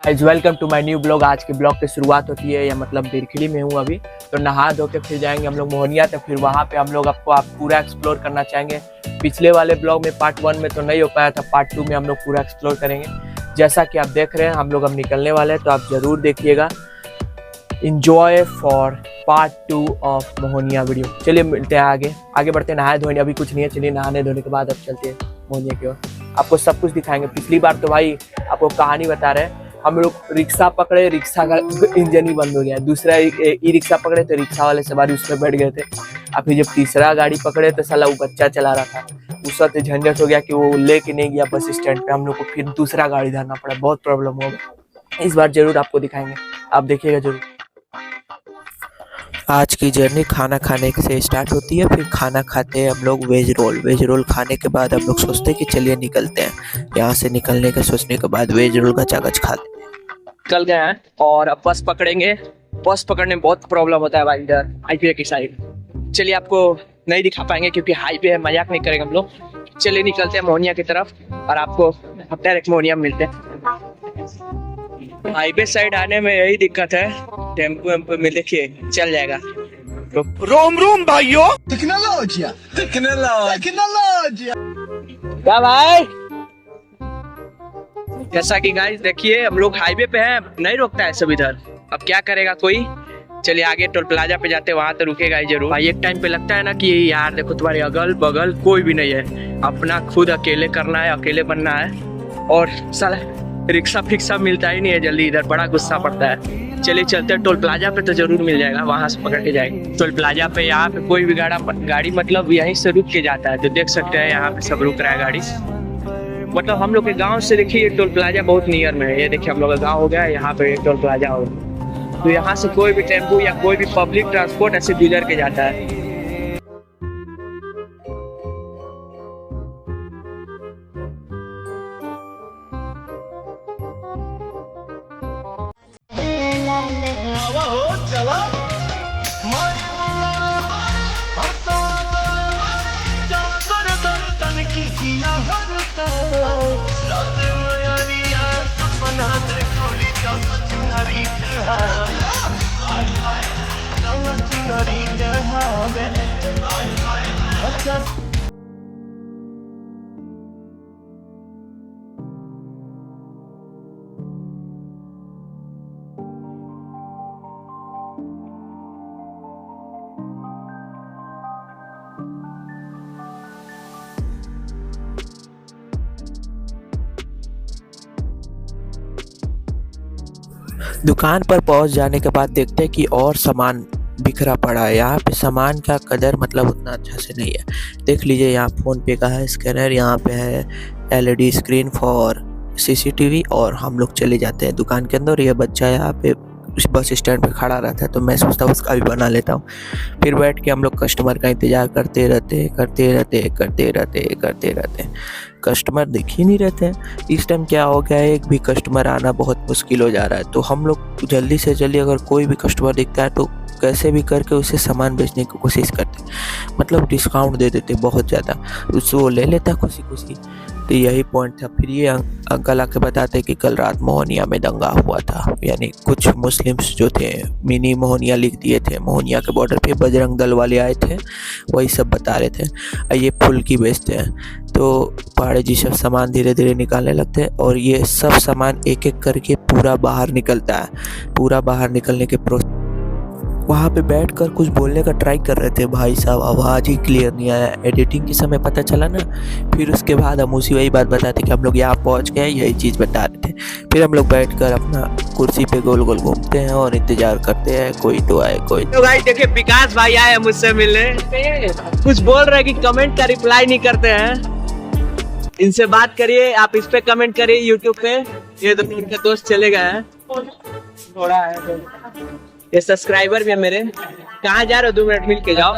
Guys welcome to my new blog. आज के blog की शुरुआत होती है या मतलब बिरखली में हूँ अभी, तो नहा धो के फिर जाएंगे हम लोग मोहनिया। तो फिर वहाँ पे हम लोग आप पूरा एक्सप्लोर करना चाहेंगे। पिछले वाले ब्लॉग में पार्ट 1 में तो नहीं हो पाया था, पार्ट 2 में हम लोग पूरा एक्सप्लोर करेंगे। जैसा कि आप देख रहे हैं हम लोग अब निकलने वाले हैं, तो आप जरूर देखिएगा। Enjoy for part 2 of Mohania video. चलिए मिलते हैं आगे बढ़ते हैं। नहाए धोने अभी कुछ नहीं है, चलिए नहाने धोने के बाद अब चलते हैं मोहनिया की ओर। आपको सब कुछ दिखाएंगे। पिछली बार तो भाई आपको कहानी बता रहे हैं, हम लोग रिक्शा पकड़े, रिक्शा का इंजन ही बंद हो गया। दूसरा ई रिक्शा पकड़े तो रिक्शा वाले सवारी उसमें बैठ गए थे। और फिर जब तीसरा गाड़ी पकड़े तो साला वो बच्चा चला रहा था। उस वक्त झंझट हो गया कि वो लेके नहीं गया बस स्टैंड पे, हम लोग को फिर दूसरा गाड़ी धरना पड़ा। बहुत प्रॉब्लम हो गया। इस बार जरूर आपको दिखाएंगे, आप देखिएगा जरूर। आज की जर्नी खाना खाने से स्टार्ट होती है। फिर खाना खाते हैं हम लोग वेज रोल खाने के बाद हम लोग सोचते हैं कि चलिए निकलते हैं। यहाँ से निकलने के सोचने के बाद वेज रोल का चागज खा लेते हैं। निकल गए हैं और अब बस पकड़ेंगे। बस पकड़ने में बहुत प्रॉब्लम होता है भाई इधर हाईवे की साइड। चलिए आपको नहीं दिखा पाएंगे क्योंकि हाईवे है, मजाक नहीं करेंगे हम लोग। चलिए निकलते हैं मोहनिया की तरफ और आपको डायरेक्ट मोहनिया में मिलते हैं। हाईवे साइड आने में यही दिक्कत है, टेम्पो वेम्पो में देखिए चल जाएगा। तो रोम रोम भाइयों, टेक्नोलॉजिया क्या भाई। जैसा कि गाइस देखिए हम लोग हाईवे पे हैं, नहीं रोकता है सब इधर। अब क्या करेगा कोई। चलिए आगे टोल प्लाजा पे जाते हैं, वहां तो रुकेगा ही जरूर भाई। एक टाइम पे लगता है ना कि यार देखो तुम्हारे अगल बगल कोई भी नहीं है, अपना खुद अकेले करना है, अकेले बनना है। और साला रिक्शा फिक्सा मिलता ही नहीं है जल्दी इधर, बड़ा गुस्सा पड़ता है। चलिए चलते हैं टोल प्लाजा पे, तो जरूर मिल जाएगा, वहां से पकड़ के जाएंगे टोल प्लाजा पे। यहाँ पे कोई भी गाड़ी मतलब यहीं से रुक के जाता है, तो देख सकते हैं यहाँ पे सब रुक रहा है गाड़ी। मतलब हम लोग के गांव से देखिए टोल प्लाजा बहुत नियर में है। ये देखिए हम लोग का गाँव हो गया, यहाँ पे टोल प्लाजा हो गया। तो यहाँ से कोई भी टेम्पो या कोई भी पब्लिक ट्रांसपोर्ट ऐसे गुजर के जाता है। दुकान पर पहुंच जाने के बाद देखते हैं कि और सामान बिखरा पड़ा है। यहाँ पे सामान का कदर मतलब उतना अच्छा से नहीं है। देख लीजिए यहाँ फ़ोन पे का है स्कैनर, यहाँ पे है LED स्क्रीन फॉर CCTV। और हम लोग चले जाते हैं दुकान के अंदर। ये बच्चा यहाँ पे बस स्टैंड पे खड़ा रहता है, तो मैं सोचता हूँ उसका भी बना लेता हूँ। फिर बैठ के हम लोग कस्टमर का इंतज़ार करते रहते। कस्टमर दिख ही नहीं रहते हैं। इस टाइम क्या हो गया है, एक भी कस्टमर आना बहुत मुश्किल हो जा रहा है। तो हम लोग जल्दी से जल्दी अगर कोई भी कस्टमर दिखता है तो कैसे भी करके उसे सामान बेचने की कोशिश करते, मतलब डिस्काउंट दे देते बहुत ज़्यादा, उससे वो ले लेता खुशी। तो यही पॉइंट था। फिर ये अंकल आके बताते कि कल रात मोहनिया में दंगा हुआ था, यानी कुछ मुस्लिम्स जो थे मिनी मोहनिया लिख दिए थे। मोहनिया के बॉर्डर पे बजरंग दल वाले आए थे, वही सब बता रहे थे। ये फुल्की बेचते हैं, तो पाड़े जी सब सामान धीरे धीरे निकालने लगते हैं और ये सब सामान एक एक करके पूरा बाहर निकलता है। पूरा बाहर निकलने के प्रोसेस वहाँ पे बैठकर कुछ बोलने का ट्राई कर रहे थे भाई साहब, आवाज़ ही क्लियर नहीं आया। एडिटिंग के समय पता चला ना, फिर उसके बाद हम उसी वही बात बताते कि हम लोग यहाँ पहुँच गए, यही चीज़ बता रहे थे। फिर हम लोग बैठकर अपना कुर्सी पे गोल गोल घूमते हैं और इंतजार करते हैं कोई तो आए कोई। तो भाई देखिए विकास भाई आए मुझसे मिलने, कुछ बोल रहे कि कमेंट का रिप्लाई नहीं करते हैं। इनसे बात करिए, आप इस पे कमेंट करिए यूट्यूब पे। ये तो उनके दोस्त चले गए हैं, थोड़ा है ये सब्सक्राइबर भी है मेरे। कहाँ जा रहे हो, 2 मिनट मिल के जाओ।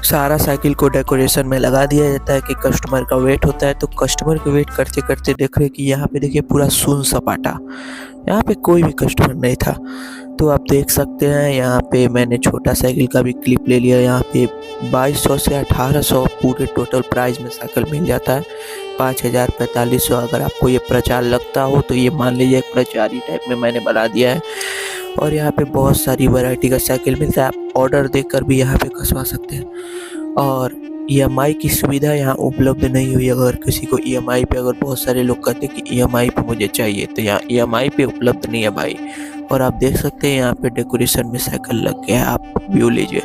सारा साइकिल को डेकोरेशन में लगा दिया जाता है कि कस्टमर का वेट होता है। तो कस्टमर का वेट करते करते देख रहे कि यहाँ पे देखिए पूरा सुन सपाटा, यहाँ पे कोई भी कस्टमर नहीं था। तो आप देख सकते हैं यहाँ पे मैंने छोटा साइकिल का भी क्लिप ले लिया। यहाँ पे 2200 से 1800 पूरे टोटल प्राइस में साइकिल मिल जाता है। 5000 4500 अगर आपको ये प्रचार लगता हो तो ये मान लीजिए एक प्रचार ही टाइप में मैंने बना दिया है। और यहाँ पे बहुत सारी वैरायटी का साइकिल मिलता है, आप ऑर्डर देकर भी यहाँ पे कसवा सकते हैं। और EMI की सुविधा यहाँ उपलब्ध नहीं हुई। अगर किसी को EMI पे, अगर बहुत सारे लोग कहते हैं कि EMI पे मुझे चाहिए, तो यहाँ EMI पे उपलब्ध नहीं है भाई। और आप देख सकते हैं यहाँ पे डेकोरेशन में साइकिल लग गया है, आप व्यू लीजिए।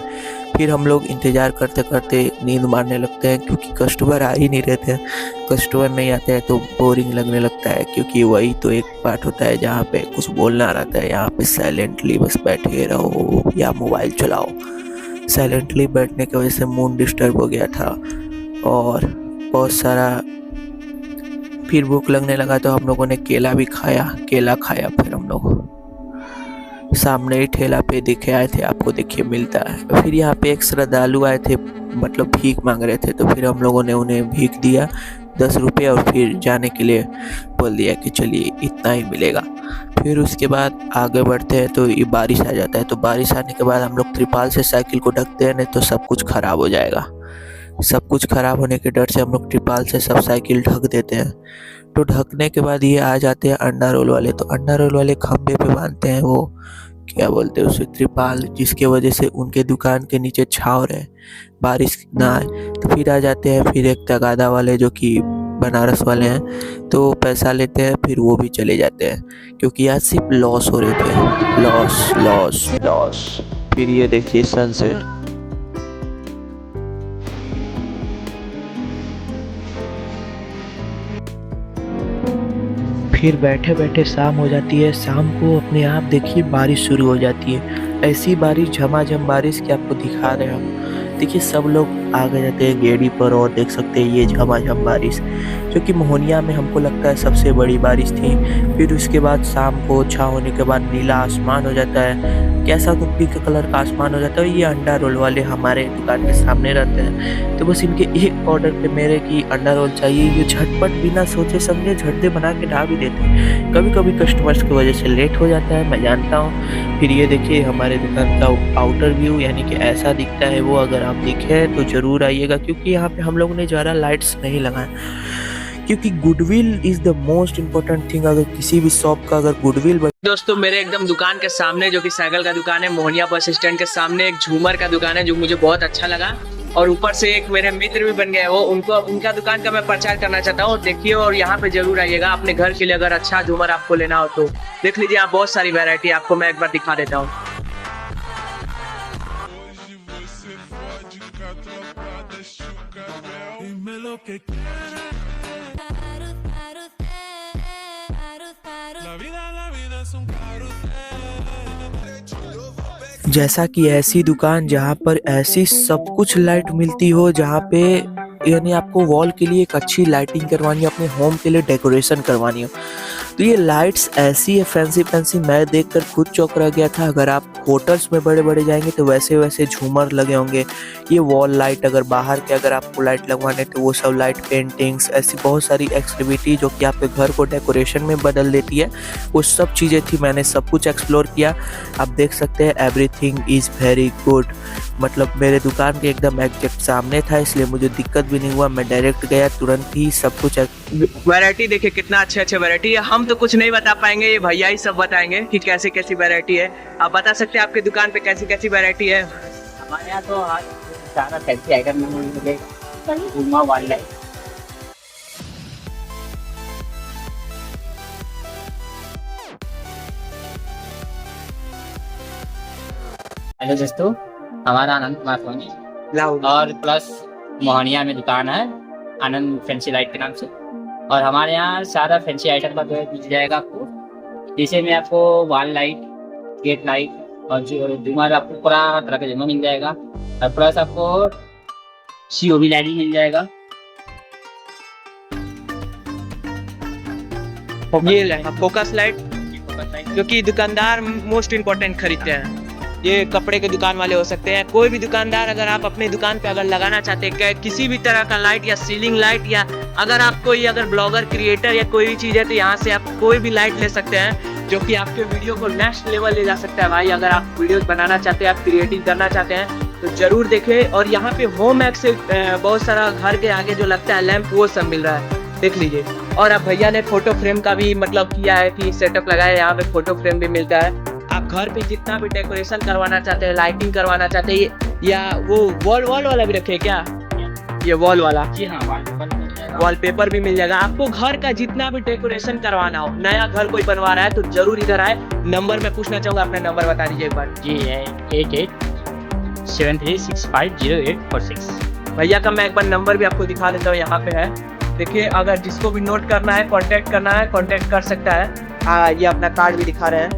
फिर हम लोग इंतज़ार करते करते नींद मारने लगते हैं, क्योंकि कस्टमर आ ही नहीं रहते हैं। कस्टमर नहीं आते हैं तो बोरिंग लगने लगता है, क्योंकि वही तो एक पार्ट होता है जहाँ पे कुछ बोलना रहता है। यहाँ पे साइलेंटली बस बैठे रहो या मोबाइल चलाओ। साइलेंटली बैठने की वजह से मूड डिस्टर्ब हो गया था और बहुत सारा फिर भूख लगने लगा, तो हम लोगों ने केला भी खाया। केला खाया फिर हम लोग सामने ही ठेला पे दिखे आए थे, आपको देखिए मिलता है। फिर यहाँ पे एक श्रद्धालु आए थे, मतलब भीख मांग रहे थे, तो फिर हम लोगों ने उन्हें भीख दिया 10 रुपये और फिर जाने के लिए बोल दिया कि चलिए इतना ही मिलेगा। फिर उसके बाद आगे बढ़ते हैं तो ये बारिश आ जाता है। तो बारिश आने के बाद हम लोग त्रिपाल से साइकिल को ढकते हैं, नहीं तो सब कुछ खराब हो जाएगा। सब कुछ खराब होने के डर से हम लोग त्रिपाल से सब साइकिल ढक देते हैं। तो ढकने के बाद ये आ जाते हैं अंडा रोल वाले। तो अंडा रोल वाले खंभे पे बांधते हैं, वो क्या बोलते हैं उसे, त्रिपाल, जिसके वजह से उनके दुकान के नीचे छाव रहे, बारिश ना आए। तो फिर आ जाते हैं फिर एक तगादा वाले जो कि बनारस वाले हैं, तो पैसा लेते हैं, फिर वो भी चले जाते हैं, क्योंकि आज सिर्फ लॉस हो रहे थे, लॉस लॉस लॉस। फिर ये देखिए सनसेट। फिर बैठे बैठे शाम हो जाती है। शाम को अपने आप देखिए बारिश शुरू हो जाती है। ऐसी बारिश, झमाझम बारिश कि आपको दिखा रहे हैं हम। देखिए सब लोग आगे जाते हैं गेड़ी पर और देख सकते हैं ये झमाझम बारिश, जो कि मोहनिया में हमको लगता है सबसे बड़ी बारिश थी। फिर उसके बाद शाम को छाँव होने के बाद नीला आसमान हो जाता है, कैसा तो पिंक कलर का आसमान हो जाता है। ये अंडा रोल वाले हमारे दुकान के सामने रहते हैं, तो बस इनके एक ऑर्डर पे मेरे की अंडा रोल चाहिए, ये झटपट बिना सोचे समझे झटदे बना के ढा भी देते हैं। कभी कभी कस्टमर्स की वजह से लेट हो जाता है, मैं जानता हूँ। फिर ये देखिए हमारे दुकान का आउटर व्यू, यानी कि ऐसा दिखता है वो। अगर आप दिखे तो ज़रूर आइएगा, क्योंकि यहाँ पे हम लोगों ने ज़्यादा लाइट्स नहीं लगाए, क्योंकि goodwill is the most important thing. अगर किसी भी शॉप का अगर गुडविल दोस्तों, मेरे एकदम दुकान के सामने, जो कि साइकिल का दुकान है, मोहनिया बस स्टैंड के सामने एक झूमर का दुकान है, जो मुझे बहुत अच्छा लगा। और ऊपर से एक मेरे मित्र भी बन गए, वो उनका दुकान का मैं प्रचार करना चाहता हूँ। देखिए और यहाँ पे जरूर आइएगा अपने घर के लिए। अगर अच्छा झूमर आपको लेना हो तो देख लीजिए, यहाँ बहुत सारी वैरायटी आपको मैं एक बार दिखा देता हूँ। जैसा कि ऐसी दुकान जहाँ पर ऐसी सब कुछ लाइट मिलती हो, जहाँ पे यानी आपको वॉल के लिए एक अच्छी लाइटिंग करवानी है, अपने होम के लिए डेकोरेशन करवानी हो, तो ये लाइट्स ऐसी है फैंसी फैंसी, मैं देखकर खुद चौंक रह गया था। अगर आप होटल्स में बड़े बड़े जाएंगे तो वैसे वैसे झूमर लगे होंगे। ये वॉल लाइट, अगर बाहर के अगर आपको लाइट लगवाने तो वो सब लाइट, पेंटिंग्स, ऐसी बहुत सारी एक्टिविटी जो कि आपके घर को डेकोरेशन में बदल देती है, वो सब चीज़ें थी। मैंने सब कुछ एक्सप्लोर किया। आप देख सकते हैं एवरीथिंग इज़ वेरी गुड, मतलब मेरे दुकान के एकदम एग्जैक्ट सामने था, इसलिए मुझे दिक्कत भी नहीं हुआ। मैं डायरेक्ट गया, तुरंत ही सब कुछ। वैरायटी देखिए कितना अच्छे वैरायटी है। हम तो कुछ नहीं बता पाएंगे, ये भैया ही सब बताएंगे कि कैसी कैसी वैरायटी है। आप बता सकते हैं आपकी दुकान पे कैसी कैसी वैरायटी है? हमारे यहाँ तो सारा फैंसी आइटम मिलेगा, वाइल्ड लाइफ। हेलो दोस्तों, हमारा आनंद कुमार सोनी और प्लस मोहनिया में दुकान है आनंद फैंसी लाइट के नाम से। और हमारे यहाँ सारा फैंसी आइटम का जो है मिल जाएगा आपको, जिसे में आपको वॉल लाइट, गेट लाइट और जो झूमर, आपको पूरा तरह का झूमर मिल जाएगा। और प्लस आपको COB लाइटिंग मिल जाएगा। ये फोकस लाइट, जो कि दुकानदार मोस्ट इम्पोर्टेंट खरीदते हैं। ये कपड़े के दुकान वाले हो सकते हैं, कोई भी दुकानदार अगर आप अपने दुकान पे अगर लगाना चाहते हैं किसी भी तरह का लाइट या सीलिंग लाइट, या अगर आप कोई अगर ब्लॉगर क्रिएटर या कोई भी चीज़ है तो यहाँ से आप कोई भी लाइट ले सकते हैं जो कि आपके वीडियो को नेक्स्ट लेवल ले जा सकता है भाई। अगर आप वीडियो बनाना चाहते हैं, आप क्रिएटिव करना चाहते हैं तो जरूर देखें। और यहाँ पे होम एक्स से बहुत सारा घर के आगे जो लगता है लैंप वो सब मिल रहा है, देख लीजिए। और अब भैया ने फोटो फ्रेम का भी मतलब किया है कि सेटअप लगाया है, यहाँ पे फोटो फ्रेम भी मिलता है। आप घर पे जितना भी डेकोरेशन करवाना चाहते हैं, लाइटिंग करवाना चाहते हैं, या वो वॉल वाला भी रखे क्या, ये वॉल वाला, जी हाँ, वॉलपेपर भी मिल जाएगा। आपको घर का जितना भी डेकोरेशन करवाना हो, नया घर कोई बनवा रहा है तो जरूर इधर आए। नंबर मैं पूछना चाहूँगा, अपना नंबर बता दीजिए एक बार। जी है 8873650846। भैया का मैं एक बार नंबर भी आपको दिखा देता हूँ, यहाँ पे है, देखिए। अगर जिसको भी नोट करना है, कांटेक्ट करना है, कांटेक्ट कर सकता है। ये अपना कार्ड भी दिखा रहे हैं।